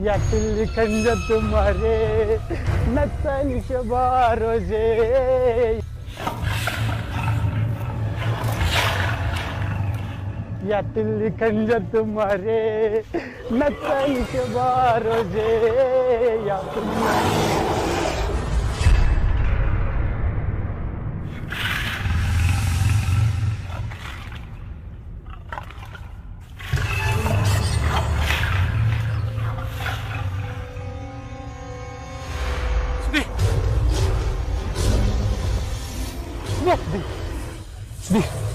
यातील खंज तुम्हारे नचन शबारोजे यातील खंज तुम्हारे नचन शबारोजे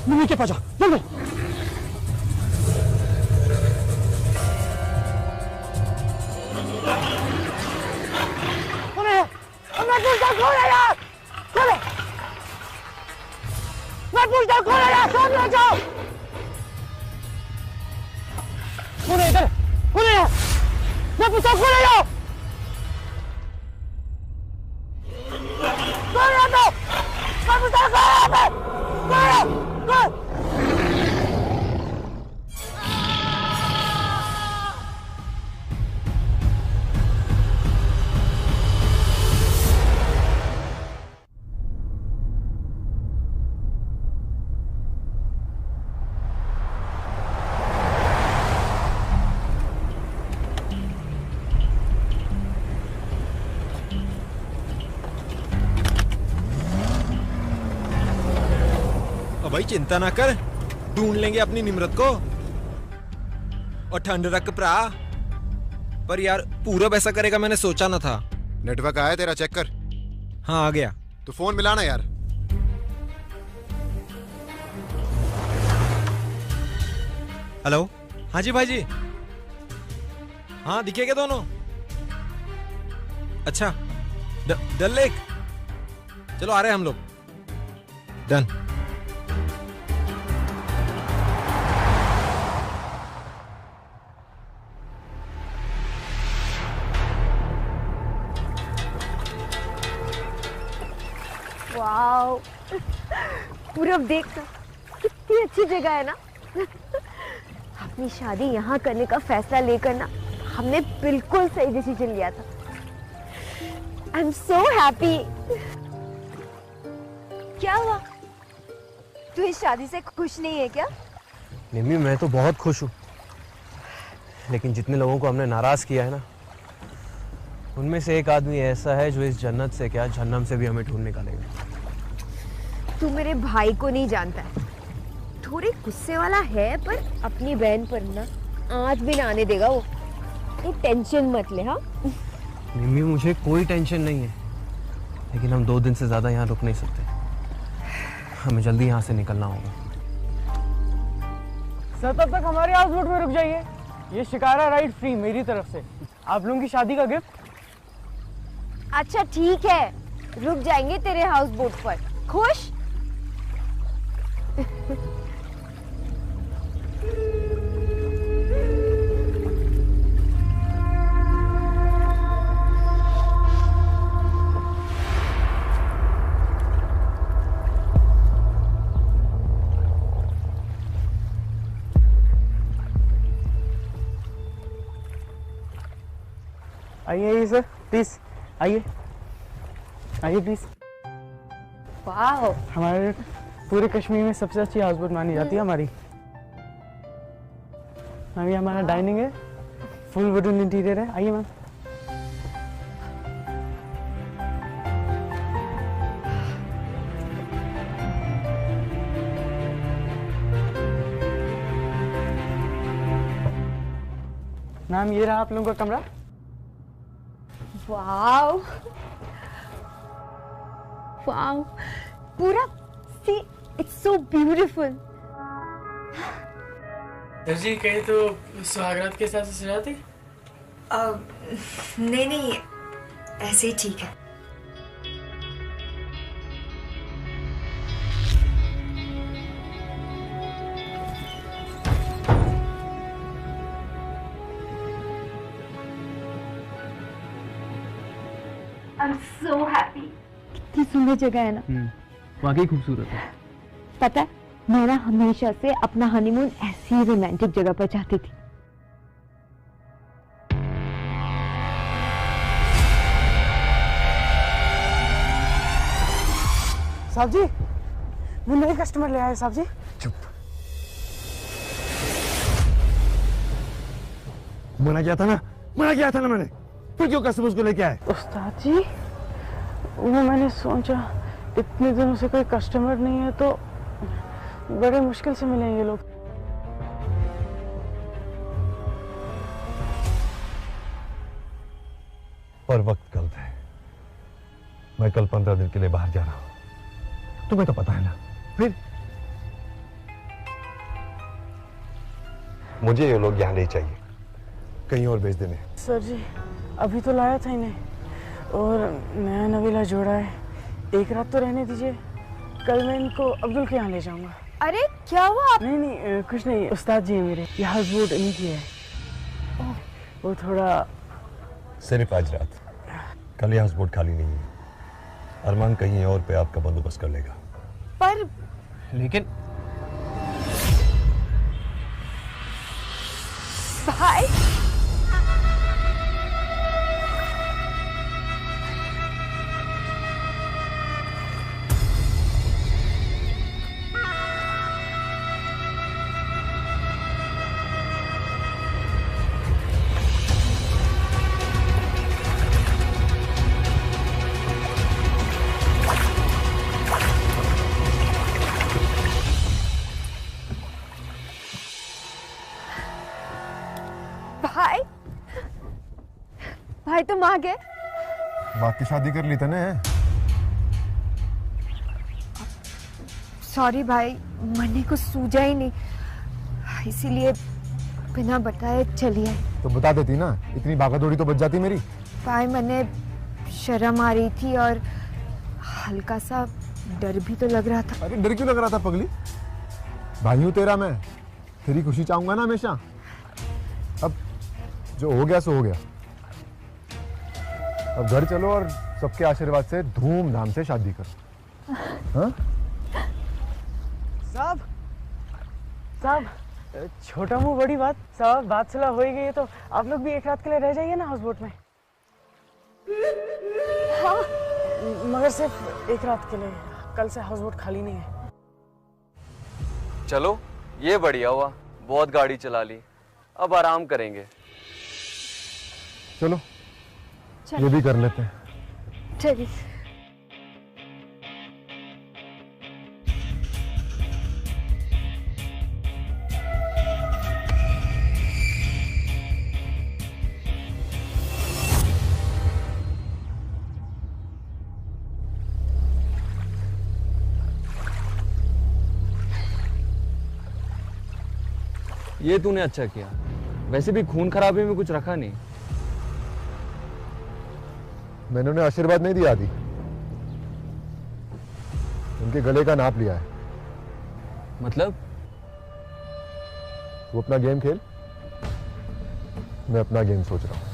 मम्मी के पास जाओ जल्दी। मैं पूछता हूँ कौन है यार? सामने जाओ। कौन है इधर? कौन है यार? मैं पूछता हूँ कौन है यार? कौन है तो? मैं पूछता हूँ कौन है? कौन है? कौन? भाई चिंता ना कर, ढूंढ लेंगे अपनी निम्रत को। और ठंड रख प्रा। पर यार पूरा ऐसा करेगा मैंने सोचा ना था। नेटवर्क आया तेरा, चेक कर। हाँ आ गया। तो फोन मिलाना यार। हेलो। हाँ जी भाई जी। हाँ दिखेगा दोनों। अच्छा डल लेक। चलो आ रहे हैं हम लोग। डन। वाओ, पूरब देख कितनी अच्छी जगह है ना। अपनी शादी यहाँ करने का फैसला लेकर ना हमने बिल्कुल सही डिसीजन लिया था। I am so happy. क्या हुआ, तू इस शादी से खुश नहीं है क्या? निम्मी मैं तो बहुत खुश हूँ, लेकिन जितने लोगों को हमने नाराज किया है ना, उनमें से एक आदमी ऐसा है जो इस जन्नत से क्या जहन्नम से भी हमें ढूंढ निकालेगा। तू मेरे भाई को नहीं जानता है, थोड़े गुस्से वाला है, पर अपनी बहन पर ना आंच भी ना आने देगा वो। तू टेंशन मत ले। हाँ निम्मी मुझे कोई टेंशन नहीं है, लेकिन हम 2 दिन से ज्यादा यहाँ रुक नहीं सकते। हमें जल्दी यहाँ से निकलना होगा। सर तब तक हमारे हाउस बोट में रुक जाइए। ये शिकारा राइड फ्री मेरी तरफ से, आप लोगों की शादी का गिफ्ट। अच्छा ठीक है, रुक जाएंगे तेरे हाउस बोट पर। खुश? आइए सर प्लीज, आइए आइए प्लीज। वाह, हमारे पूरे कश्मीर में सबसे अच्छी हाउस बोट मानी जाती है हमारी। मैम ये हमारा डाइनिंग है, फुल वुडन इंटीरियर है। आइए मैम। मैम ये रहा आप लोगों का कमरा। वाव वाव, पूरा सी इट्स सो ब्यूटीफुल। दर्जी कहीं तो सुहागरात के साथ सजा थी? नहीं नहीं, ऐसे ही ठीक है। I am so happy. कितनी सुंदर जगह है ना। वाकई खूबसूरत है। पता है, मैं ना हमेशा से अपना हनीमून ऐसी रोमांटिक जगह पर चाहती थी। साहब जी, वो नए कस्टमर ले आए साहब जी। चुप। मना किया था ना मैंने। फिर क्यों कस्टमर्स को लेके आए? उस्ताद जी, वो मैंने सोचा इतने दिनों से कोई कस्टमर नहीं है तो बड़े मुश्किल से मिलेंगे लोग। पर वक्त गलत है। मैं कल 15 दिन के लिए बाहर जा रहा हूं, तुम्हें तो पता है ना। फिर मुझे ये लोग यहां नहीं चाहिए, कहीं और भेज देने। सर जी, अभी तो लाया था इन्हें और नया नवीला जोड़ा है, एक रात तो रहने दीजिए। कल मैं इनको अब्दुल के यहाँ ले जाऊंगा। अरे क्या हुआ? नहीं, कुछ नहीं। उस्ताद जी है मेरे, ये हाउस बोट इन्हीं की है। वो थोड़ा सिर्फ आज रात, कल ये हाउस बोट खाली नहीं है। अरमान कहीं और पे आपका बंदोबस्त कर लेगा। पर लेकिन भाई, भाई, भाई तुम आ गए? बात की शादी कर ली तने। सॉरी भाई, मन्ने को सूझा ही नहीं, इसीलिए बिना बताए चली आई। तो बता देती ना, इतनी भागा दौड़ी तो बच जाती मेरी। भाई मन्ने शर्म आ रही थी और हल्का सा डर भी तो लग रहा था। अरे डर क्यों लग रहा था पगली? भाई हूं तेरा मैं, तेरी खुशी चाहूंगा ना हमेशा। अब जो हो गया सो हो गया। अब घर चलो और सबके आशीर्वाद से धूमधाम से शादी करो। हाँ? साहब, छोटा मुंह बड़ी बात। साहब, बात सलाह हो ही गई है तो आप लोग भी एक रात के लिए रह जाइए ना हाउस बोट में। हाँ, मगर सिर्फ एक रात के लिए। कल से हाउस बोट खाली नहीं है। चलो, ये बढ़िया हुआ, बहुत गाड़ी चला ली, अब आराम करेंगे। चलो, ये भी कर लेते हैं। चलिए। ये तूने अच्छा किया, वैसे भी खून खराबे में कुछ रखा नहीं। मैंने उन्हें आशीर्वाद नहीं दिया आदि, उनके गले का नाप लिया है। मतलब? वो अपना गेम खेल, मैं अपना गेम सोच रहा हूं।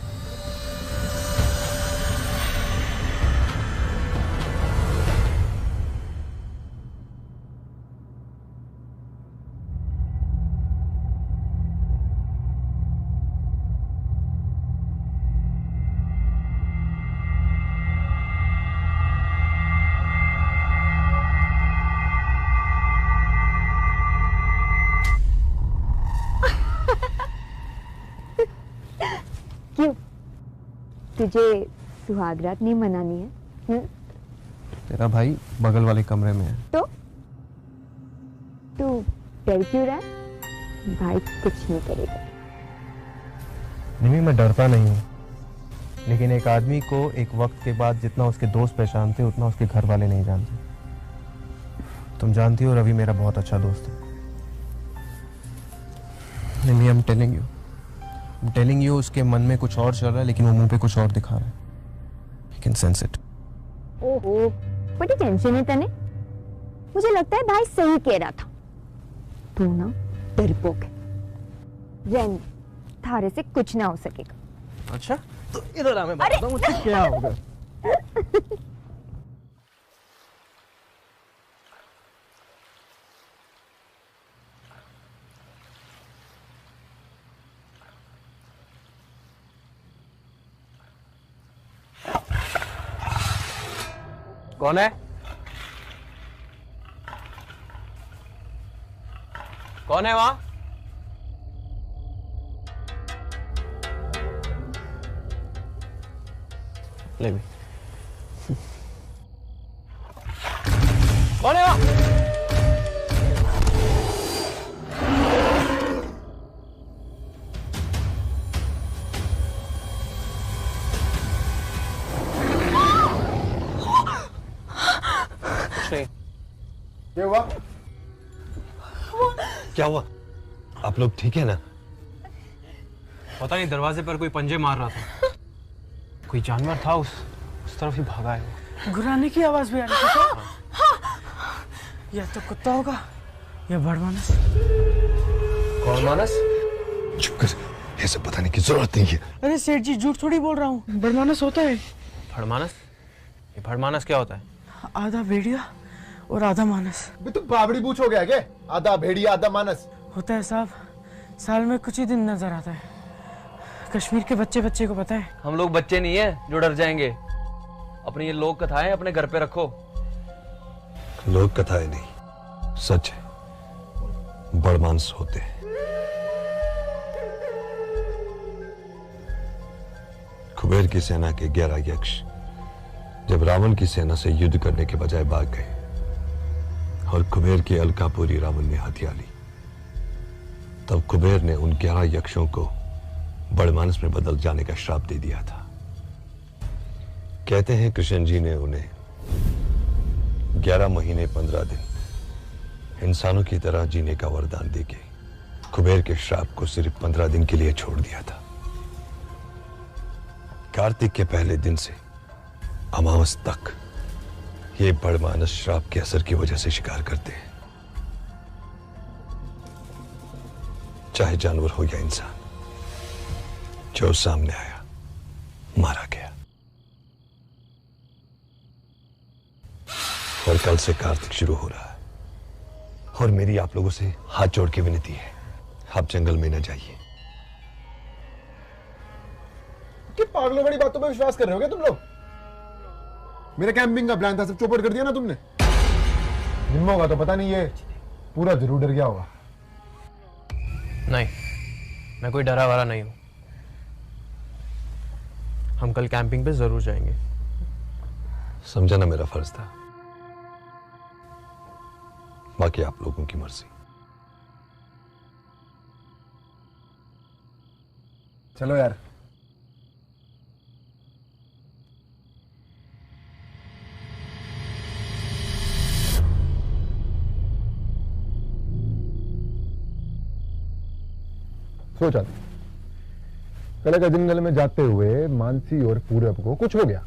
क्यों, तुझे सुहागरात नहीं मनानी है? तेरा भाई बगल वाले कमरे में है। तो तू डर क्यों रहा है? भाई कुछ नहीं करेगा। नहीं, मैं डरता नहीं हूँ, लेकिन एक आदमी को एक वक्त के बाद जितना उसके दोस्त पहचानते उतना उसके घर वाले नहीं जानते। तुम जानती हो रवि मेरा बहुत अच्छा दोस्त है। निमी, I'm telling you, उसके मन में कुछ और चल रहा है, लेकिन वो मुंह पे कुछ और दिखा रहा है। I can sense it. ओहो, बड़ी टेंशन है तने। मुझे लगता है भाई सही कह रहा था, तू ना डरपोक है। रहने, थारे से कुछ ना हो सकेगा। अच्छा, तो इधर आ, मैं बताता हूँ मुझसे क्या होगा। कौन है? कौन है वहां? ले भी। कौन है वहां? क्या हुआ? क्या हुआ? आप लोग ठीक है ना? पता नहीं, दरवाजे पर कोई पंजे मार रहा था। कोई जानवर था उस तरफ ही भागा है। गुर्राने की आवाज भी आ रही थी। या तो कुत्ता होगा या बड़मानस। कौन मानस? चुप कर, ये सब बताने की जरूरत नहीं है। अरे सेठ जी, झूठ थोड़ी बोल रहा हूँ, बड़मानस होता है। भड़मानस? ये भड़मानस क्या होता है? आधा भेड़िया और आधा मानस। तू बावड़ी बूछ हो गया क्या? आधा भेड़िया आधा मानस होता है साहब, साल में कुछ ही दिन नजर आता है। कश्मीर के बच्चे को पता है। हम लोग बच्चे नहीं है जो डर जाएंगे। अपनी ये लोक कथाएं अपने घर पे रखो। लोक कथाएं नहीं, सच है। बड़मांस होते हैं। कुबेर की सेना के 11 यक्ष जब रावण की सेना से युद्ध करने के बजाय भाग गए और कुबेर की अलकापुरी रावण ने हथिया ली, तब कुबेर ने उन 11 यक्षों को बड़मानस में बदल जाने का श्राप दे दिया था। कहते हैं कृष्ण जी ने उन्हें 11 महीने 15 दिन इंसानों की तरह जीने का वरदान देके कुबेर के श्राप को सिर्फ 15 दिन के लिए छोड़ दिया था। कार्तिक के पहले दिन से अमावस तक ये बड़मानस श्राप के असर की वजह से शिकार करते हैं। चाहे जानवर हो या इंसान, जो सामने आया मारा गया। और कल से कार्तिक शुरू हो रहा है और मेरी आप लोगों से हाथ जोड़ के विनती है, आप जंगल में न जाइए। कि पागलों वाली बातों पे विश्वास कर रहे हो क्या तुम लोग? मेरा कैंपिंग का प्लान था, सब चौपट कर दिया ना तुमने। निम्मो का तो पता नहीं, ये पूरा जरूर डर गया होगा। नहीं, मैं कोई डरा वाला नहीं हूं। हम कल कैंपिंग पे जरूर जाएंगे। समझा ना, मेरा फर्ज था, बाकी आप लोगों की मर्जी। चलो यार। सोचा कल का जंगल में जाते हुए मानसी और पूरब को कुछ हो गया,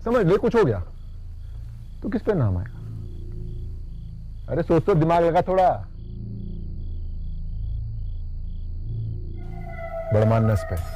समझ ले कुछ हो गया, तो किस पे नाम आएगा? अरे सोच तो, दिमाग लगा थोड़ा। बड़मानस पे।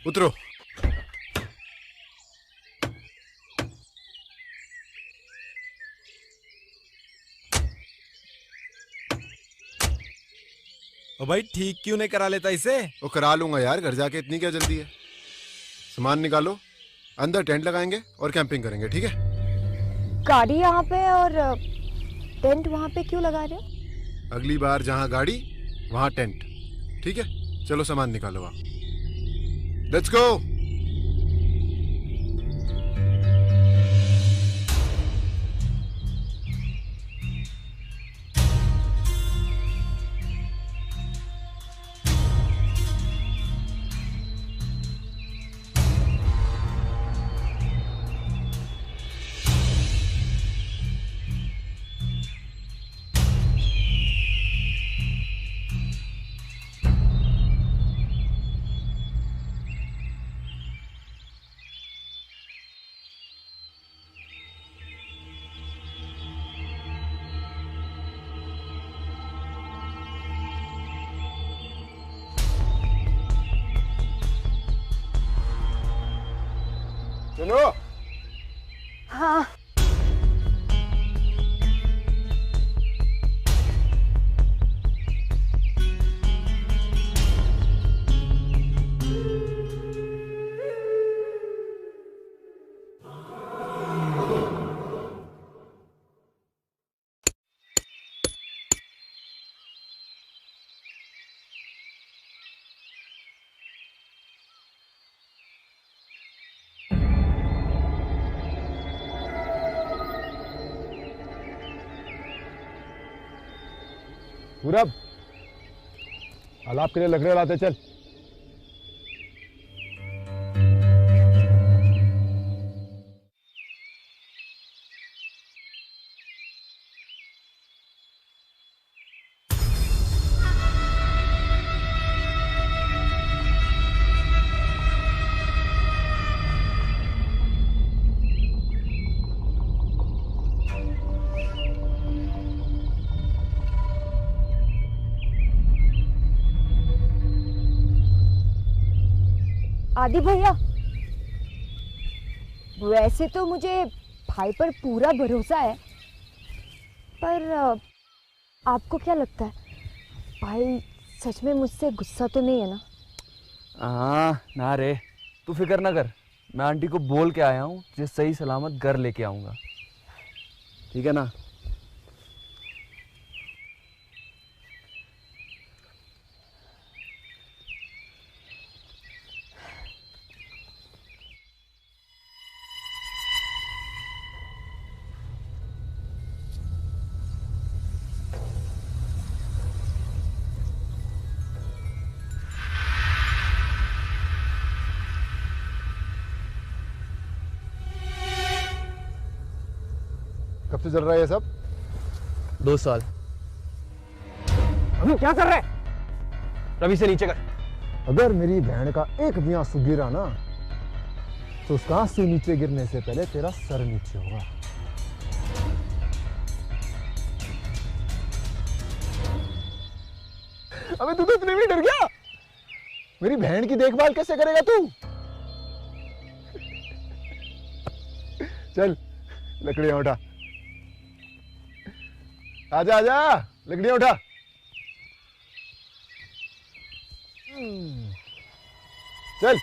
उतरो। ओ भाई ठीक क्यों नहीं करा लेता इसे? वो करा लूंगा यार, घर जाके इतनी क्या जल्दी है। सामान निकालो, अंदर टेंट लगाएंगे और कैंपिंग करेंगे, ठीक है? गाड़ी यहाँ पे और टेंट वहाँ पे क्यों लगा रहे हो? अगली बार जहाँ गाड़ी वहाँ टेंट, ठीक है? चलो सामान निकालो आप। Let's go. चलो। हाँ। पूरब, आलाप के लिए लकड़ियां लाते चल। आदि भैया, वैसे तो मुझे भाई पर पूरा भरोसा है, पर आपको क्या लगता है भाई सच में मुझसे गुस्सा तो नहीं है ना? ना रे, तू फिक्र ना कर। मैं आंटी को बोल के आया हूँ तुझे सही सलामत घर लेके आऊँगा, ठीक है ना? कब से चल रहा है ये सब? 2 साल। अभी क्या कर रहे? रवि से नीचे कर। अगर मेरी बहन का एक भी आंसू गिरा ना तो उसका आंसू नीचे गिरने से पहले तेरा सर नीचे होगा। अबे तू तो इतने भी डर गया? मेरी बहन की देखभाल कैसे करेगा तू? चल लकड़ियां उठा। आजा आजा, लकड़ियां उठा। चल।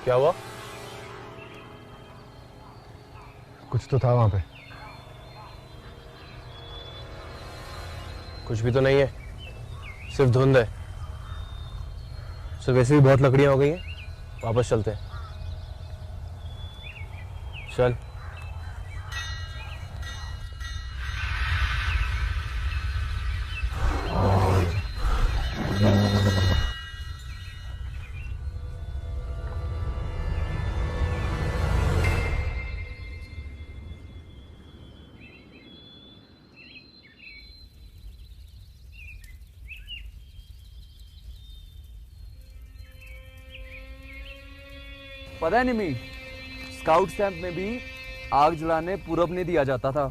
क्या हुआ? कुछ तो था वहां पे। कुछ भी तो नहीं है, सिर्फ धुंध है। सिर्फ वैसे भी बहुत लकड़ियां हो गई हैं, वापस चलते हैं। चल। पता है निमी, स्काउट कैंप में भी आग जलाने पूरब ने दिया जाता था।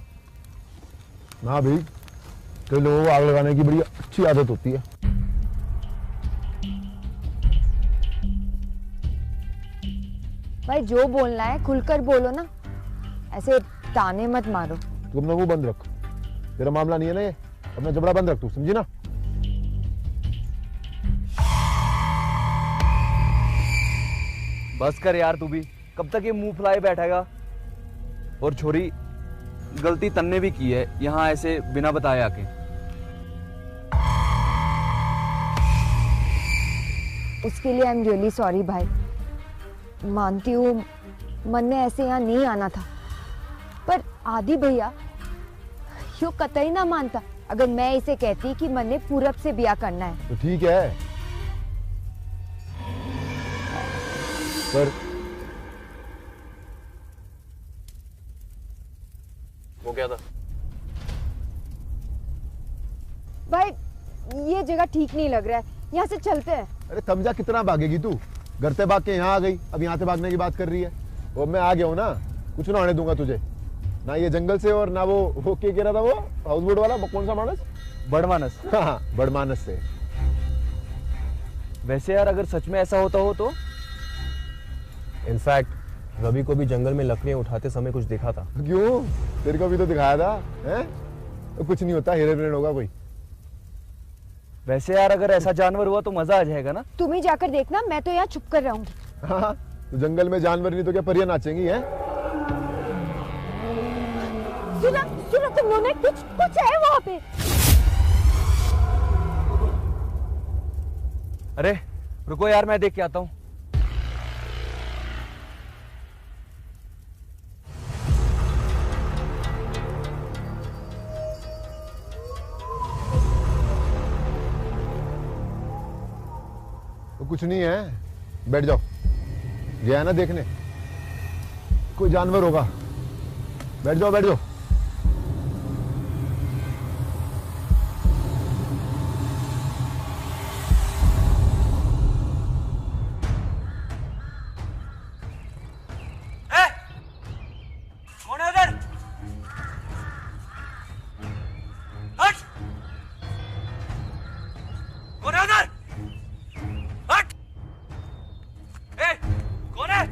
ना भाई, कई लोगों को आग लगाने की बड़ी अच्छी आदत होती है। भाई जो बोलना है खुलकर बोलो ना, ऐसे ताने मत मारो। तू अपना मुंह बंद रख, तेरा मामला नहीं है ना ये, अपना जबड़ा बंद रख तू, समझी ना। बस कर यार, तू भी कब तक ये मुंह फुलाए बैठेगा। और छोरी, गलती तन्ने भी की है यहाँ ऐसे बिना बताए आके। उसके लिए आई एम रियली सॉरी भाई। मानती हूँ मन ने ऐसे यहाँ नहीं आना था, पर आदि भैया यो कतई ना मानता अगर मैं इसे कहती कि मन ने पूरब से ब्याह करना है। तो ठीक है, पर वो क्या था? भाई ये जगह ठीक नहीं लग रहा है, यहाँ से चलते हैं। अरे समझा, कितना भागेगी तू? घर से भाग के यहाँ आ गई, अब यहाँ से भागने की बात कर रही है। वो मैं आ गया हूँ ना, कुछ ना होने दूंगा तुझे, ना ये जंगल से और ना वो क्या कह रहा था वो हाउस बोट वाला, कौन सा मानस? बड़मानस। हाँ, बड़मानस से। वैसे यार अगर सच में ऐसा होता हो तो? इनफैक्ट रवि को भी जंगल में लकड़ियां उठाते समय कुछ देखा था। क्यों? तेरे को भी तो दिखाया था, हैं? तो कुछ नहीं होता, हेरे फेरे होगा कोई। वैसे यार अगर ऐसा जानवर हुआ तो मजा आ जाएगा ना। तुम ही जाकर देखना, मैं तो यहाँ छुप कर रहूंगी। हाँ, तो जंगल में जानवर नहीं तो क्या परियां नाचेंगी हैं? सुना सुना तुम लोगों ने, कुछ है वहाँ पे। अरे रुको यार, मैं देख के आता हूँ। तो कुछ नहीं है, बैठ जाओ। गया ना देखने, कोई जानवर होगा। बैठ जाओ, बैठ जाओ। कौन है उधर? हट! कौन है उधर? हट! ए, कौन है?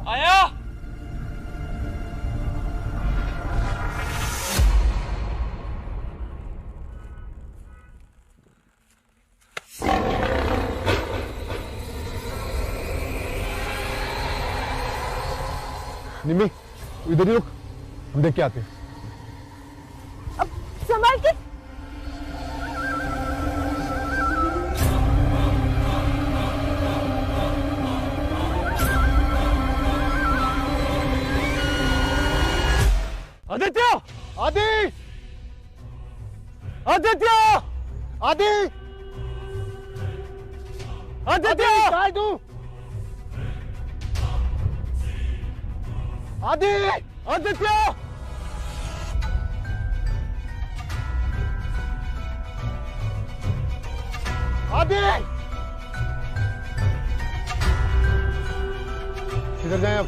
आया। निम्मी, इधर ही रुक, हम देख के आते हैं। अब संभाल के। आदित्य! आदि! आदित्य! आदि! आदित्य! काय तू? आदि! आदित्य! आदि! किधर जाएं अब?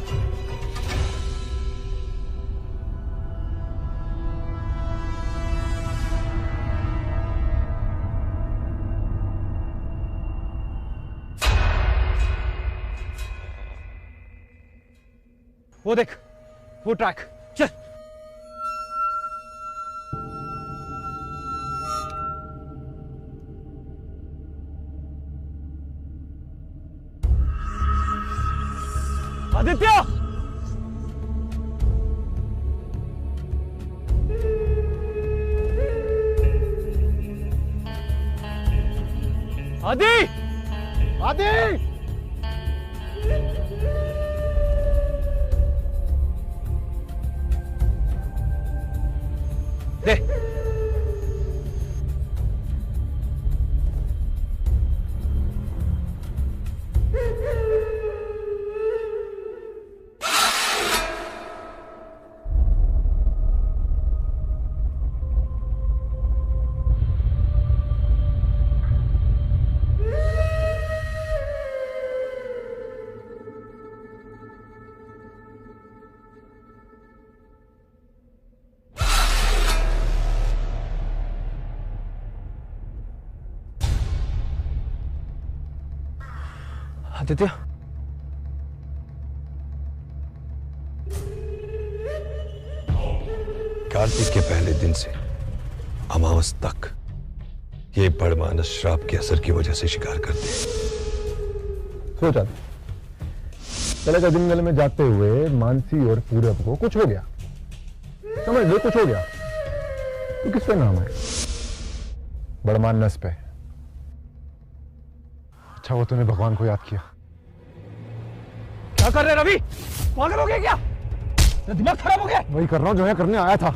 वो देख, वो ट्रैक, चल। आदित्य! आदि! आदि! दे। आदित्य, कार्तिक के पहले दिन से अमावस तक ये बड़मानस श्राप के असर की वजह से शिकार करते हैं। सोचा पहले का जंगल में जाते हुए मानसी और पूरब को कुछ हो गया, समझ लो कुछ हो गया, तो किस पे नाम है? बड़मानस पे। अच्छा वो तूने भगवान को याद किया। क्या कर रहे रवि? पागल हो गया क्या? दिमाग खराब हो गया? वही कर रहा हूं जो मैं करने आया था।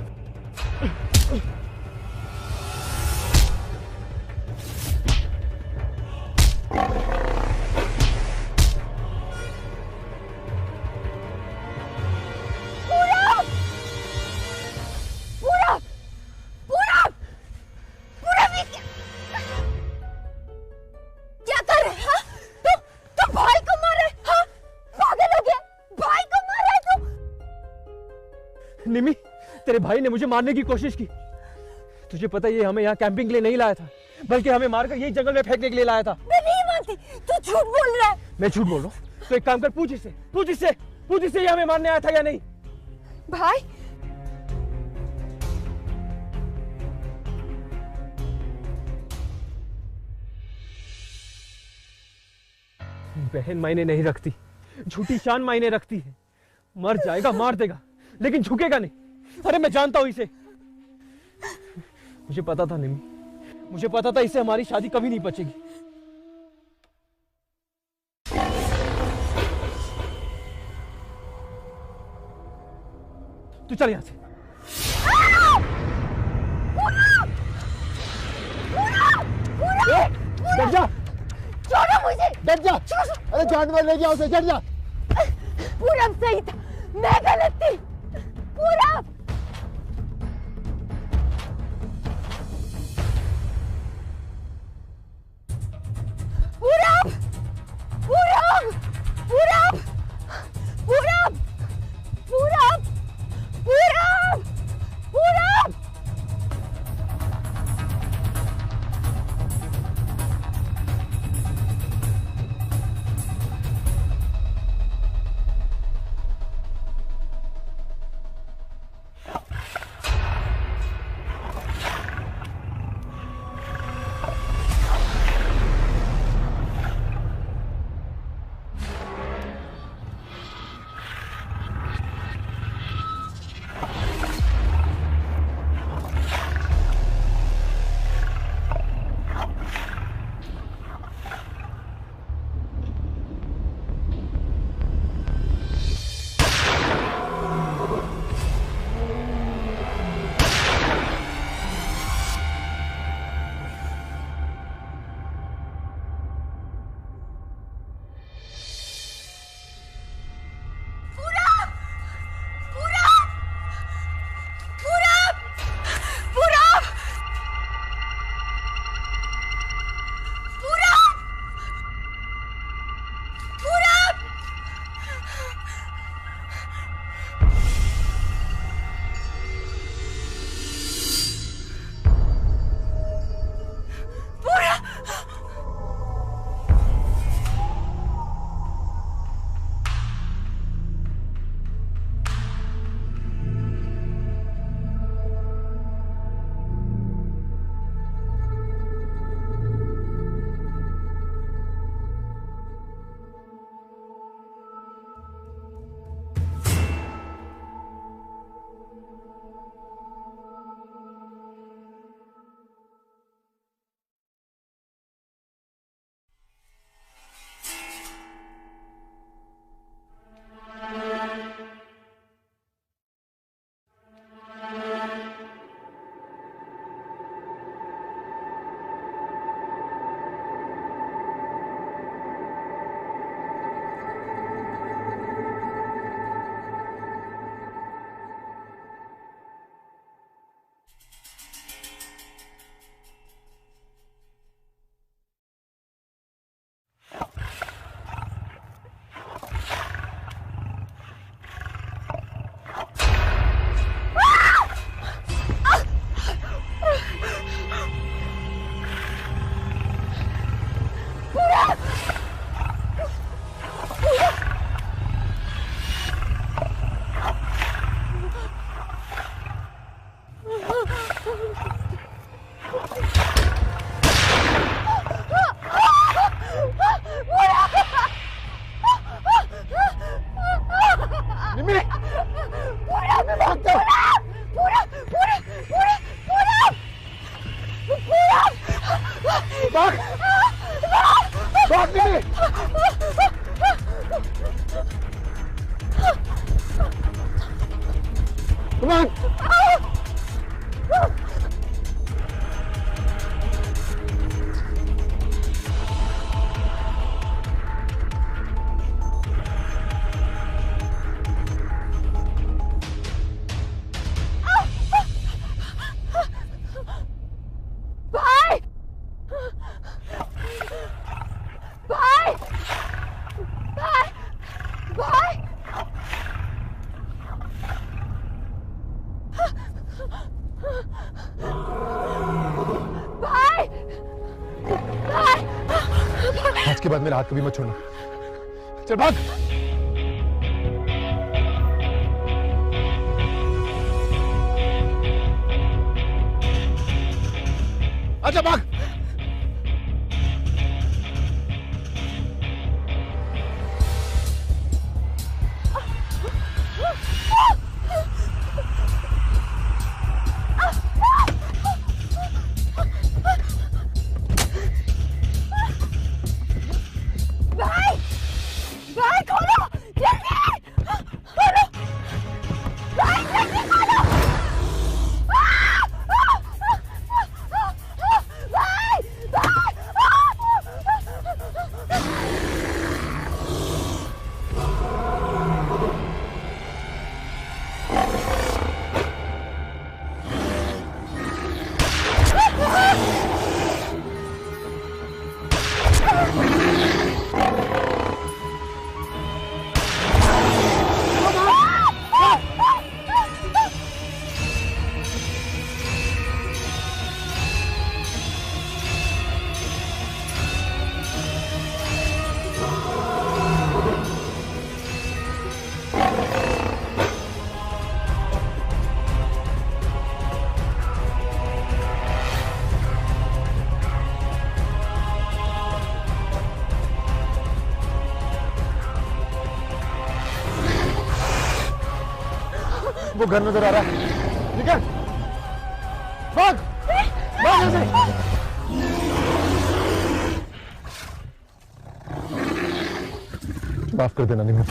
निमी, तेरे भाई ने मुझे मारने की कोशिश की। तुझे पता है ये हमें यहाँ कैंपिंग के लिए नहीं लाया था, बल्कि हमें मारकर यही जंगल में फेंकने के लिए लाया था। मैं नहीं मानती, तू झूठ बोल रहा है। मैं झूठ बोल रहा हूँ? तो एक काम कर, पूछ इससे ये हमें मारने आया था या नहीं। भाई बहन मायने नहीं रखती, झूठी शान मायने रखती है। मर जाएगा, मार देगा, लेकिन झुकेगा नहीं। अरे मैं जानता हूं इसे। मुझे पता था निमी, मुझे पता था इससे हमारी शादी कभी नहीं बचेगी। तू चल यहां से। डट जा, छोड़ो मुझे। डट जा। अरे जानवर ले गया उसे, डट जा। पूरब सही था, मैं गलत थी। पूरब पूरब पूरब पूरब पूरब पूरब पूरब पूरब। बाद मेरा हाथ कभी मत छोड़ना। चल भाग। अच्छा भाग। वो घर नजर आ रहा है। निकल, भाग, भाग यहाँ से। माफ कर देना निम्न।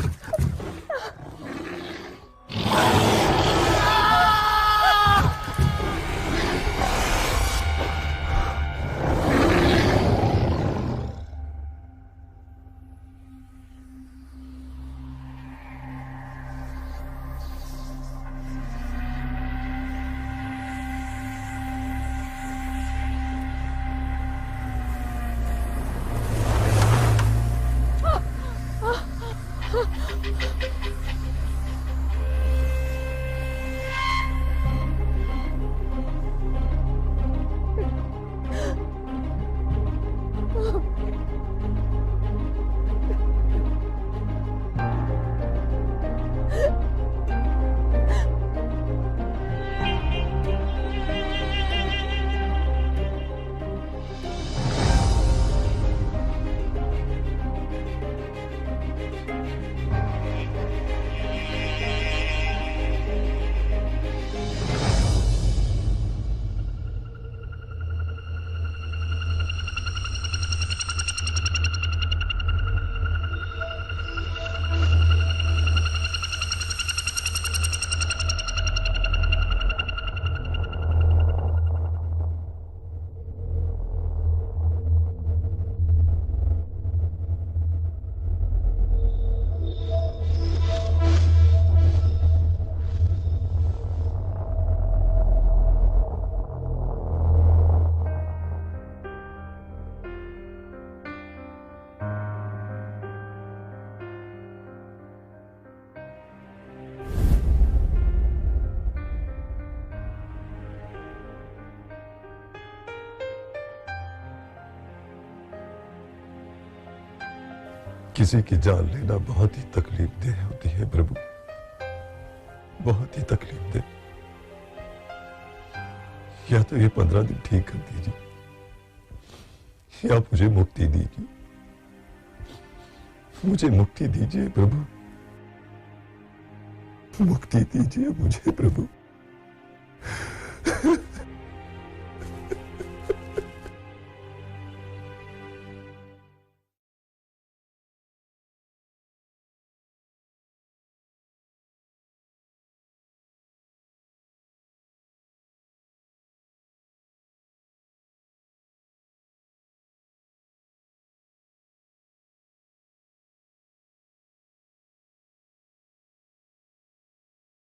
किसी की जान लेना बहुत ही तकलीफ देह होती है प्रभु, बहुत ही तकलीफ दे। या तो ये 15 दिन ठीक कर दीजिए या मुझे मुक्ति दीजिए, मुझे मुक्ति दीजिए प्रभु, मुक्ति दीजिए मुझे प्रभु।